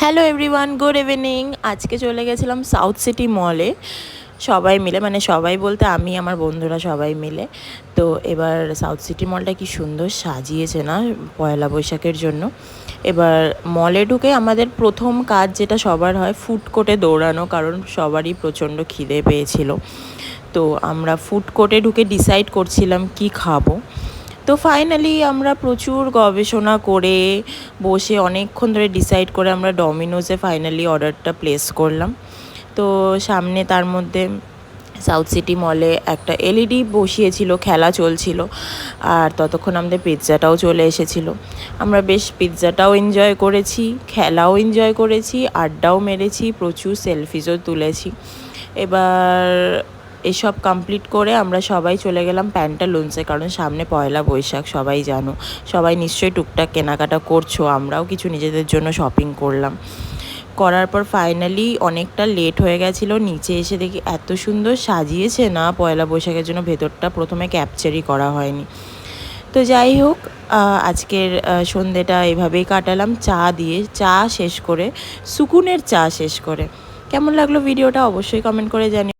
Hello everyone, good evening. আজকে চলে গেছিলাম সাউথ সিটি মলে সবাই মিলে, মানে সবাই বলতে আমি আমার বন্ধুরা সবাই মিলে। তো এবার সাউথ সিটি মলটা কি সুন্দর সাজিয়েছে না পয়লা বৈশাখের জন্য। এবার মলে ঢুকে আমাদের প্রথম কাজ যেটা সবার হয়, ফুড কোর্টে দৌড়ানো, কারণ সবারই প্রচণ্ড খিদে পেয়েছিল। তো আমরা ফুড কোর্টে ঢুকে ডিসাইড করছিলাম কি খাবো। তো ফাইনালি আমরা প্রচুর গবেষণা করে বসে অনেকক্ষণ ধরে ডিসাইড করে আমরা ডমিনোজে ফাইনালি অর্ডারটা প্লেস করলাম। তো সামনে তার মধ্যে সাউথ সিটি মলে একটা এলইডি বসিয়েছিল, খেলা চলছিল, আর ততক্ষণ আমাদের পিৎজাটাও চলে এসেছিলো। আমরা বেশ পিৎজাটাও এনজয় করেছি, খেলাও এনজয় করেছি, আড্ডাও মেরেছি, প্রচুর সেলফিজও তুলেছি। এবার এসব কমপ্লিট করে আমরা সবাই চলে গেলাম প্যান্টালুন্সে, কারণ সামনে পয়লা বৈশাখ, সবাই জানো, সবাই নিশ্চয়ই টুকটাক কেনাকাটা করছো, আমরাও কিছু নিজেদের জন্য শপিং করলাম। করার পর ফাইনালি অনেকটা লেট হয়ে গেছিলো, নিচে এসে দেখি এত সুন্দর সাজিয়েছে না পয়লা বৈশাখের জন্য, ভেতরটা প্রথমে ক্যাপচারই করা হয়নি। তো যাই হোক, আজকের সন্ধেটা এভাবেই কাটালাম চা দিয়ে, চা শেষ করে, সুকুনের চা শেষ করে। কেমন লাগলো ভিডিওটা অবশ্যই কমেন্ট করে জানিও।